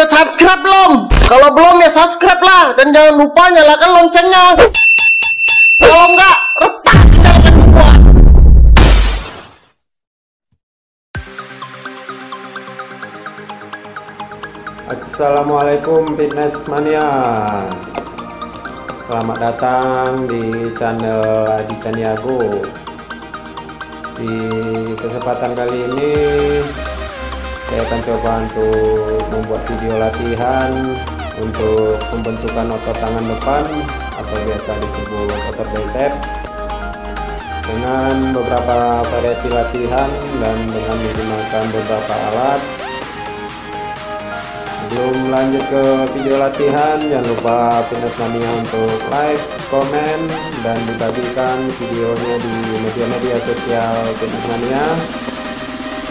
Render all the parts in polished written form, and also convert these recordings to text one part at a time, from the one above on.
Udah subscribe belum? Kalau belum ya subscribe lah. Dan jangan lupa nyalakan loncengnya. Kalau enggak, retak tinggalkan gua. Assalamualaikum fitness mania. Selamat datang di channel Adi Caniago. Di kesempatan kali ini saya akan coba untuk membuat video latihan untuk pembentukan otot tangan depan atau biasa disebut otot bicep dengan beberapa variasi latihan dan dengan menggunakan beberapa alat. Sebelum lanjut ke video latihan, jangan lupa fitness mania untuk like, komen, dan dibagikan videonya di media-media sosial fitness mania.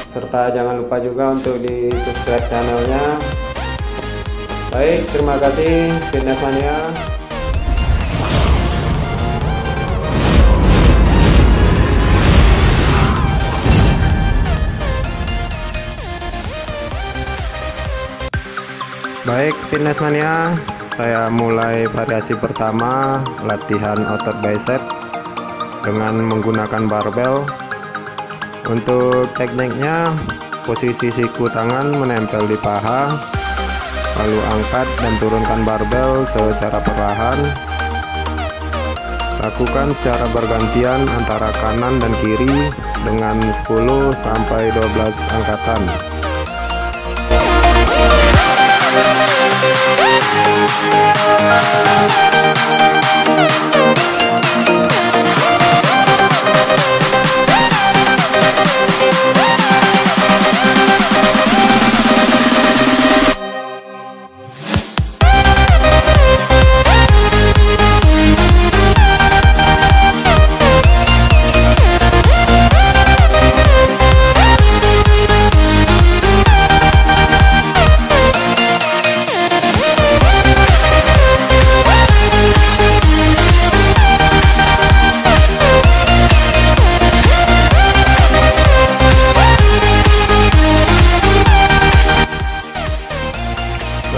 Serta jangan lupa juga untuk di subscribe channelnya. Baik, terima kasih fitness mania. Baik fitness mania, saya mulai variasi pertama latihan otot bicep dengan menggunakan barbel. Untuk tekniknya, posisi siku tangan menempel di paha, lalu angkat dan turunkan barbel secara perlahan. Lakukan secara bergantian antara kanan dan kiri dengan 10 sampai 12 angkatan.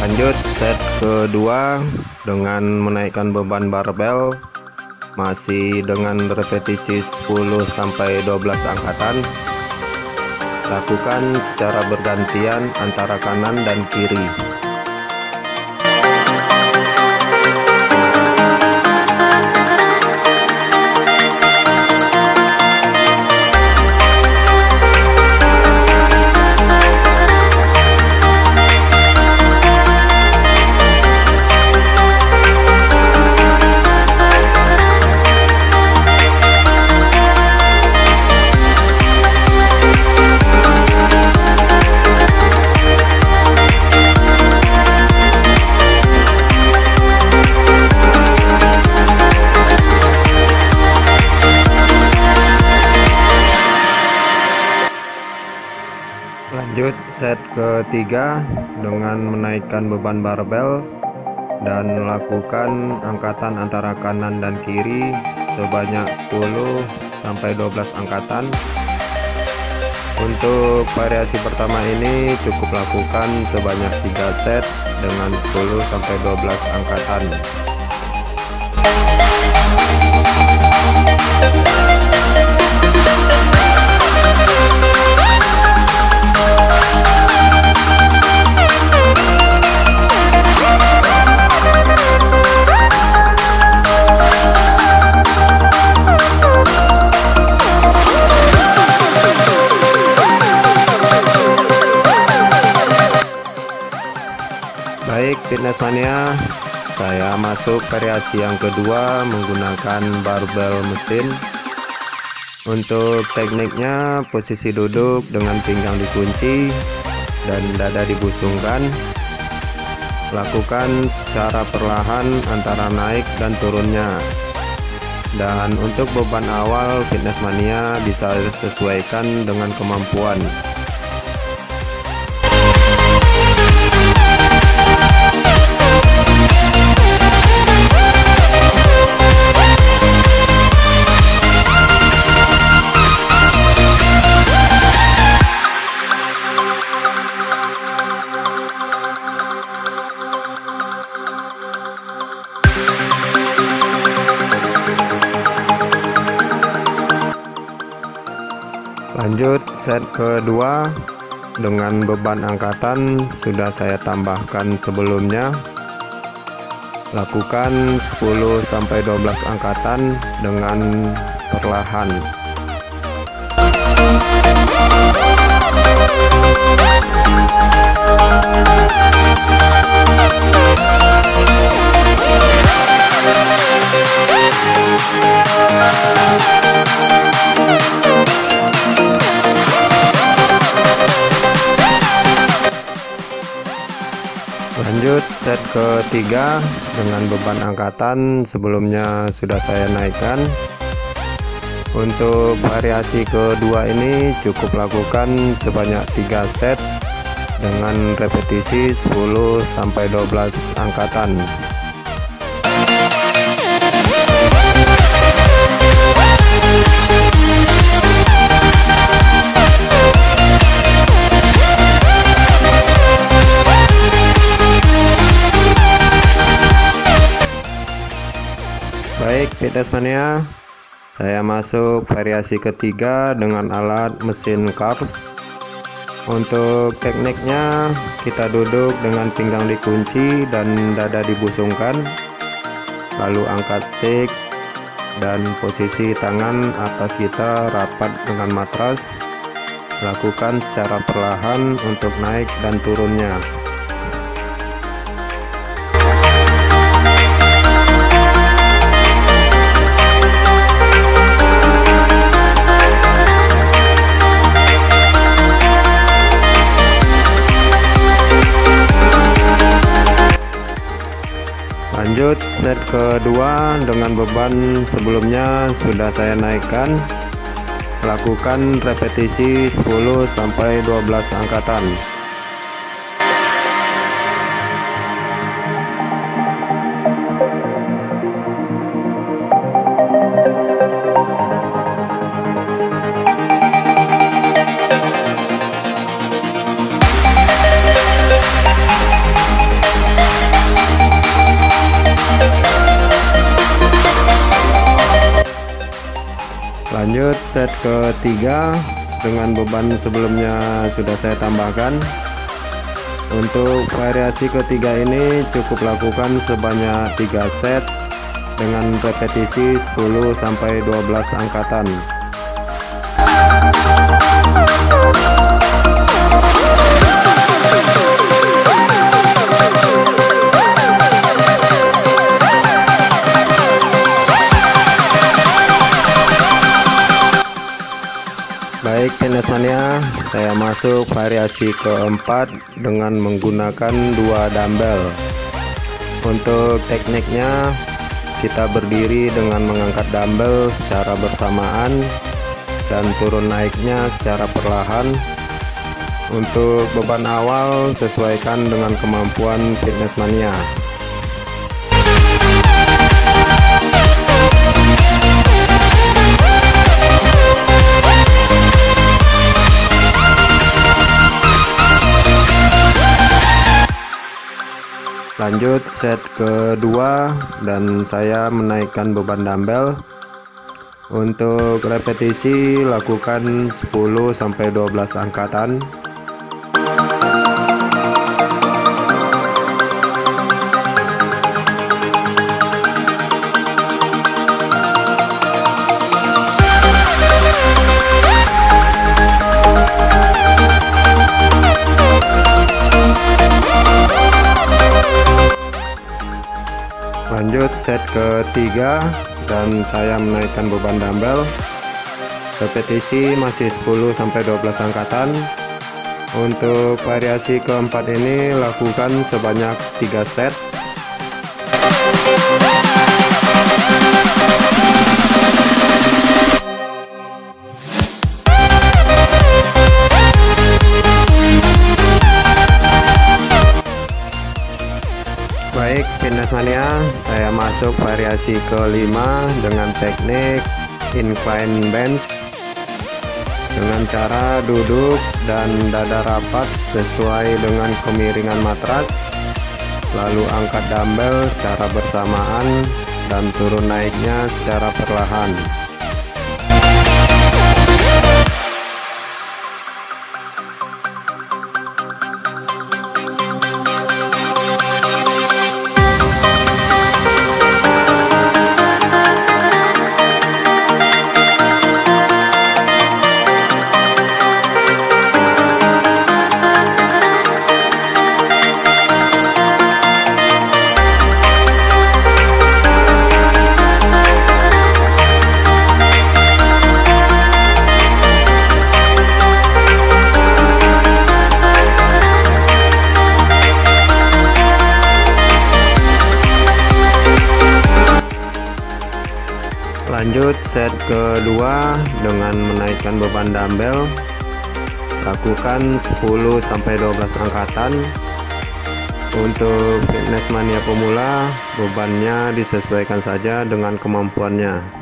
Lanjut set kedua dengan menaikkan beban barbel masih dengan repetisi 10 sampai 12 angkatan. Lakukan secara bergantian antara kanan dan kiri. Lanjut set ketiga dengan menaikkan beban barbel dan lakukan angkatan antara kanan dan kiri sebanyak 10 sampai 12 angkatan. Untuk variasi pertama ini cukup lakukan sebanyak 3 set dengan 10 sampai 12 angkatan. Baik fitness mania, saya masuk variasi yang kedua menggunakan barbel mesin. Untuk tekniknya, posisi duduk dengan pinggang dikunci dan dada dibusungkan. Lakukan secara perlahan antara naik dan turunnya. Dan untuk beban awal fitness mania bisa disesuaikan dengan kemampuan. Lanjut set kedua dengan beban angkatan sudah saya tambahkan sebelumnya. Lakukan 10-12 angkatan dengan perlahan. Lanjut set ketiga dengan beban angkatan sebelumnya sudah saya naikkan. Untuk variasi kedua ini cukup lakukan sebanyak 3 set dengan repetisi 10-12 angkatan. Baik fitness mania, saya masuk variasi ketiga dengan alat mesin curls. Untuk tekniknya kita duduk dengan pinggang dikunci dan dada dibusungkan, lalu angkat stick dan posisi tangan atas kita rapat dengan matras. Lakukan secara perlahan untuk naik dan turunnya. Lanjut set kedua dengan beban sebelumnya sudah saya naikkan. Lakukan repetisi 10-12 angkatan. Lanjut set ketiga dengan beban sebelumnya sudah saya tambahkan. Untuk variasi ketiga ini cukup lakukan sebanyak 3 set dengan repetisi 10-12 angkatan. Baik fitness mania, saya masuk variasi keempat dengan menggunakan 2 dumbbell. Untuk tekniknya kita berdiri dengan mengangkat dumbbell secara bersamaan dan turun naiknya secara perlahan. Untuk beban awal sesuaikan dengan kemampuan fitness mania. Lanjut set kedua dan saya menaikkan beban dumbbell. Untuk repetisi lakukan 10-12 angkatan. Lanjut set ketiga dan saya menaikkan beban dumbbell. Repetisi masih 10-12 angkatan. Untuk variasi keempat ini lakukan sebanyak 3 set. Baik fitness mania, saya masuk variasi kelima dengan teknik incline bench dengan cara duduk dan dada rapat sesuai dengan kemiringan matras, lalu angkat dumbbell secara bersamaan dan turun naiknya secara perlahan. Lanjut set kedua dengan menaikkan beban dumbbell. Lakukan 10-12 angkatan. Untuk fitness mania pemula, bebannya disesuaikan saja dengan kemampuannya.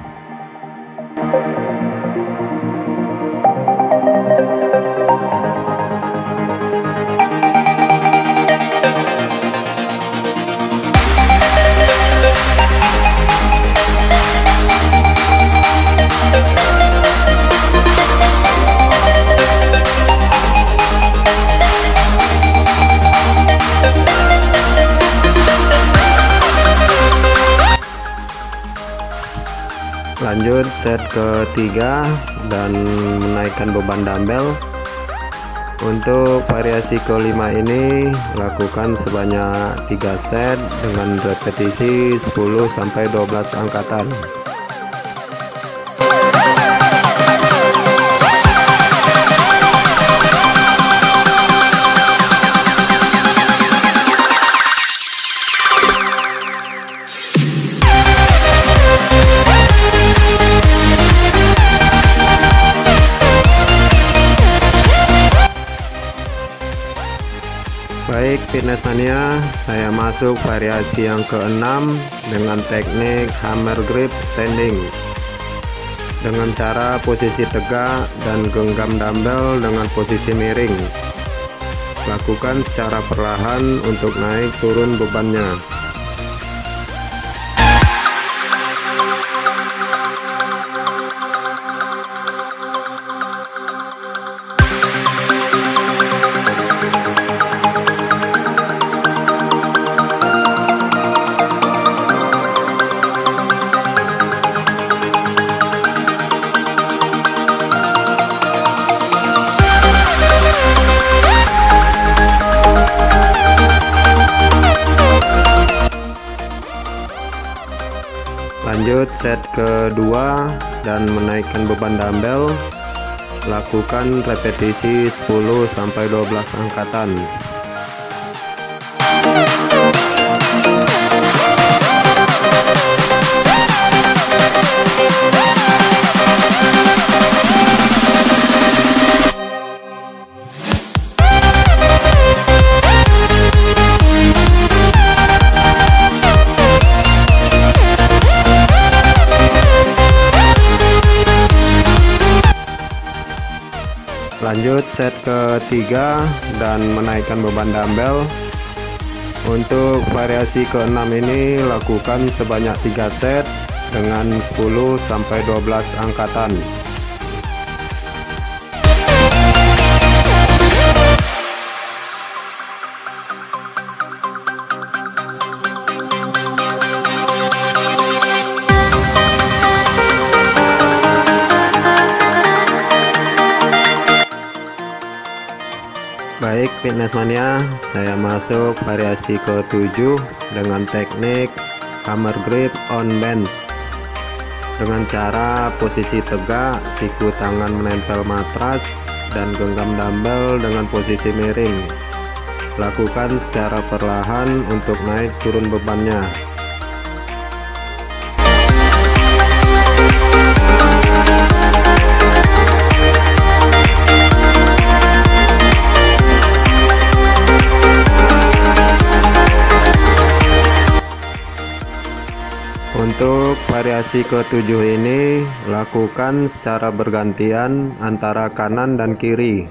Lanjut set ketiga dan menaikkan beban dumbbell. Untuk variasi kelima ini lakukan sebanyak 3 set dengan repetisi 10-12 angkatan. Baik fitness mania, saya masuk variasi yang keenam dengan teknik hammer grip standing dengan cara posisi tegak dan genggam dumbbell dengan posisi miring. Lakukan secara perlahan untuk naik turun bebannya. Lanjut set kedua dan menaikkan beban dumbbell. Lakukan repetisi 10-12 angkatan. Lanjut set ketiga dan menaikkan beban dumbbell. Untuk variasi keenam ini lakukan sebanyak 3 set dengan 10-12 angkatan. Baik fitness mania, saya masuk variasi ke-7 dengan teknik hammer grip on bench dengan cara posisi tegak, siku tangan menempel matras dan genggam dumbbell dengan posisi miring. Lakukan secara perlahan untuk naik turun bebannya. Untuk variasi ke-7 ini lakukan secara bergantian antara kanan dan kiri.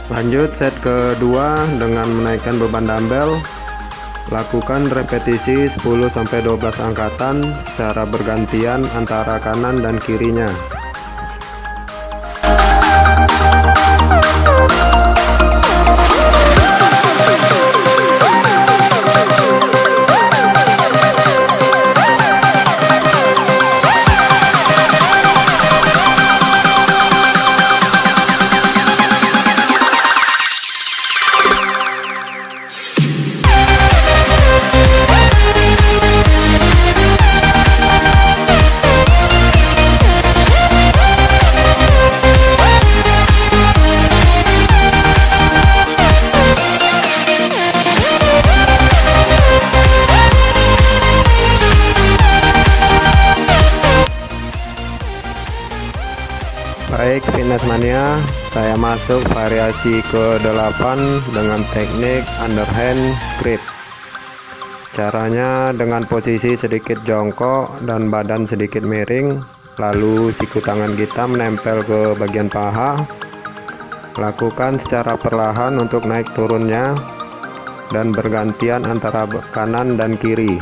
Lanjut set kedua dengan menaikkan beban dumbbell. Lakukan repetisi 10-12 angkatan secara bergantian antara kanan dan kirinya. Baik fitness mania, saya masuk variasi ke-8 dengan teknik underhand grip. Caranya dengan posisi sedikit jongkok dan badan sedikit miring, lalu siku tangan kita menempel ke bagian paha. Lakukan secara perlahan untuk naik turunnya dan bergantian antara kanan dan kiri.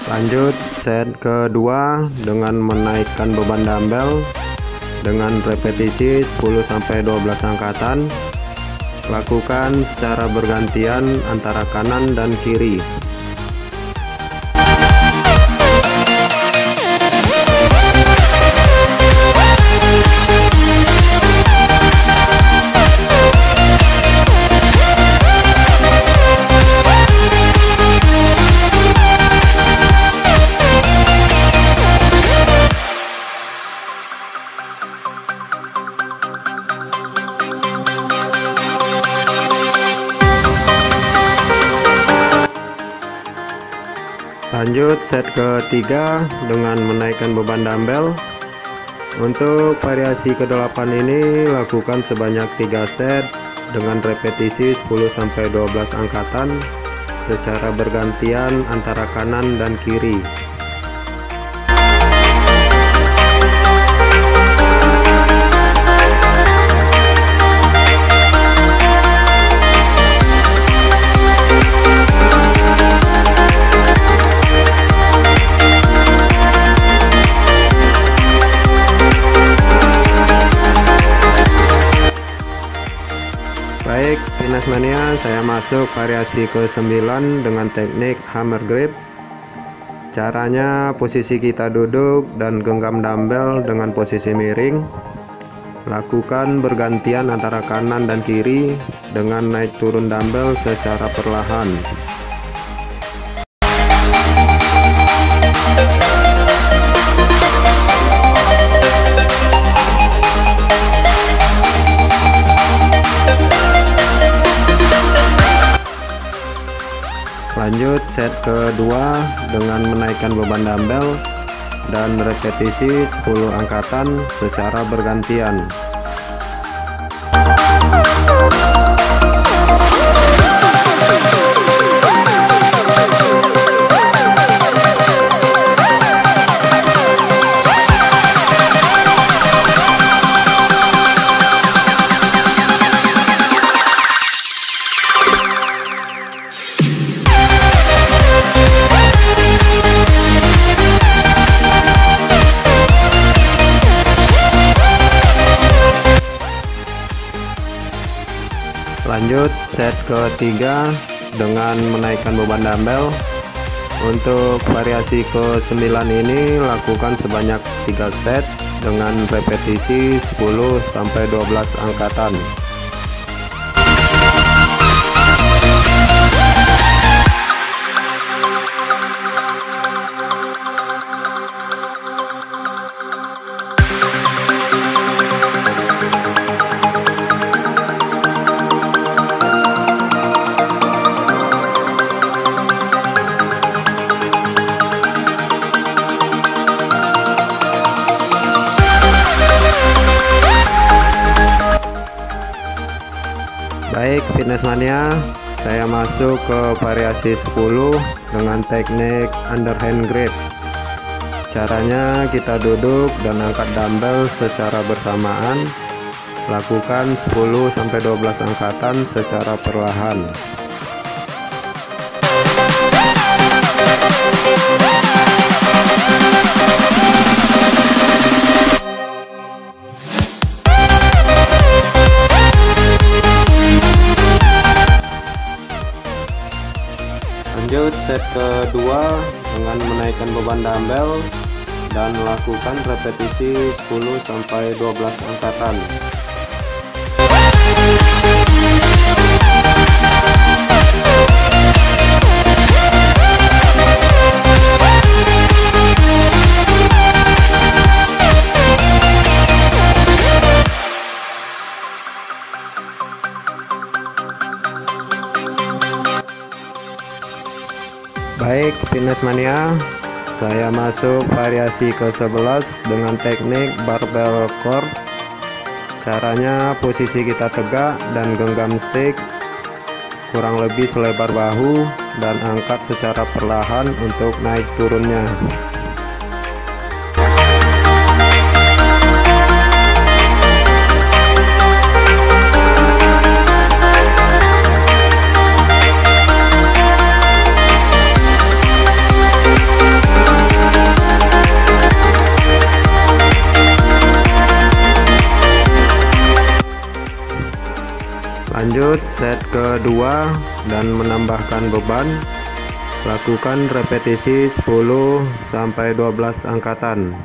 Lanjut set kedua dengan menaikkan beban dumbbell dengan repetisi 10-12 angkatan. Lakukan secara bergantian antara kanan dan kiri. Lanjut set ketiga dengan menaikkan beban dumbbell. Untuk variasi ke-8 ini lakukan sebanyak 3 set dengan repetisi 10-12 angkatan secara bergantian antara kanan dan kiri. Baik fitness mania, saya masuk variasi ke-9 dengan teknik hammer grip. Caranya posisi kita duduk dan genggam dumbbell dengan posisi miring. Lakukan bergantian antara kanan dan kiri dengan naik turun dumbbell secara perlahan. Lanjut set kedua dengan menaikkan beban dumbbell dan repetisi 10 angkatan secara bergantian. Lanjut set ketiga dengan menaikkan beban dumbbell. Untuk variasi ke-9 ini lakukan sebanyak 3 set dengan repetisi 10-12 angkatan. Baik fitness mania, saya masuk ke variasi 10 dengan teknik underhand grip. Caranya kita duduk dan angkat dumbbell secara bersamaan. Lakukan 10-12 angkatan secara perlahan. Lanjut set kedua dengan menaikkan beban dumbbell dan lakukan repetisi 10-12 angkatan. Baik fitness mania, saya masuk variasi ke-11 dengan teknik barbell curl. Caranya posisi kita tegak dan genggam stick kurang lebih selebar bahu dan angkat secara perlahan untuk naik turunnya. Lanjut set kedua dan menambahkan beban, lakukan repetisi 10-12 angkatan.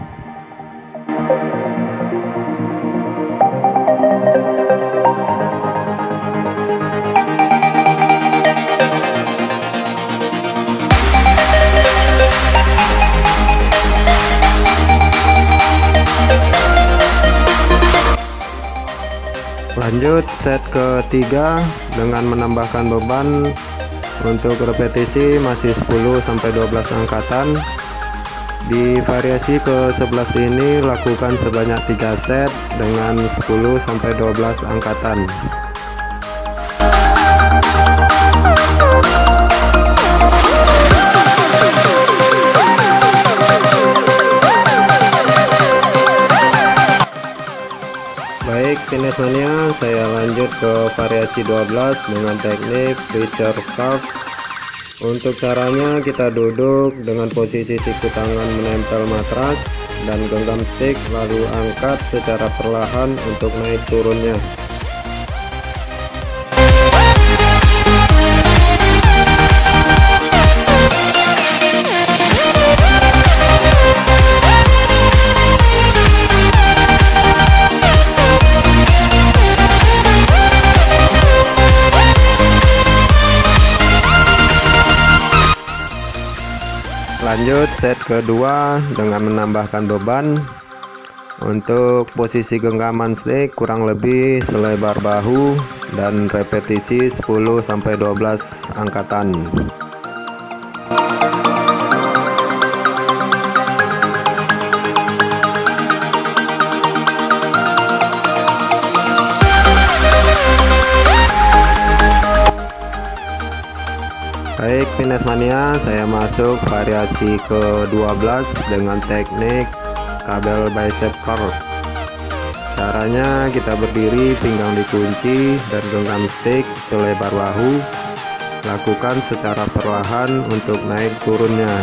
Lanjut set ketiga dengan menambahkan beban, untuk repetisi masih 10-12 angkatan. Di variasi ke-11 ini lakukan sebanyak 3 set dengan 10-12 angkatan. Baik fitness mania, saya lanjut ke variasi 12 dengan teknik preacher curl. Untuk caranya kita duduk dengan posisi siku tangan menempel matras dan genggam stick, lalu angkat secara perlahan untuk naik turunnya. Lanjut set kedua dengan menambahkan beban, untuk posisi genggaman stick kurang lebih selebar bahu dan repetisi 10-12 angkatan. Baik fitness mania, saya masuk variasi ke-12 dengan teknik kabel bicep curl. Caranya kita berdiri, pinggang dikunci dan genggam stick selebar bahu. Lakukan secara perlahan untuk naik turunnya.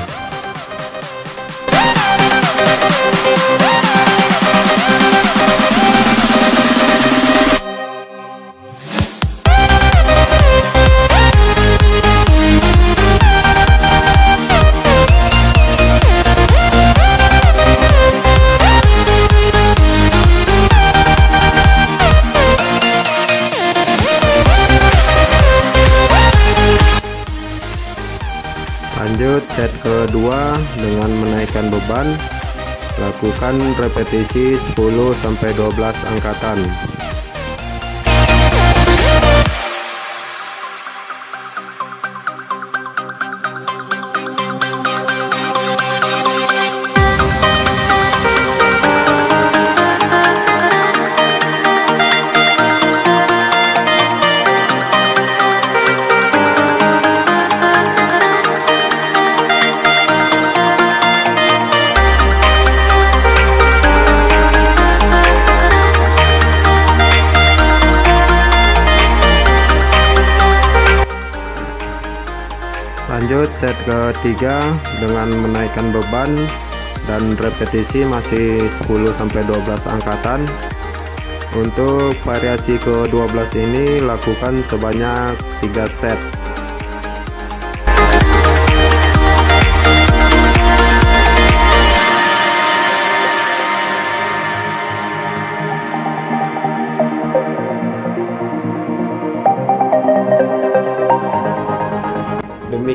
Lanjut set kedua dengan menaikkan beban, lakukan repetisi 10-12 angkatan. Lanjut set ketiga dengan menaikkan beban dan repetisi masih 10-12 angkatan. Untuk variasi ke-12 ini lakukan sebanyak 3 set.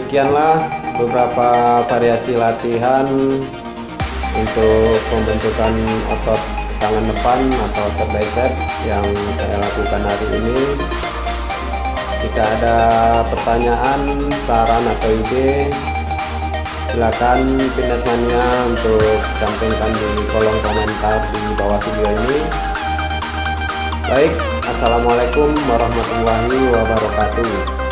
demikianlah beberapa variasi latihan untuk pembentukan otot tangan depan atau otot bicep yang saya lakukan hari ini. Jika ada pertanyaan, saran atau ide, silakan Fitness Mania untuk cantumkan di kolom komentar di bawah video ini. Baik, assalamualaikum warahmatullahi wabarakatuh.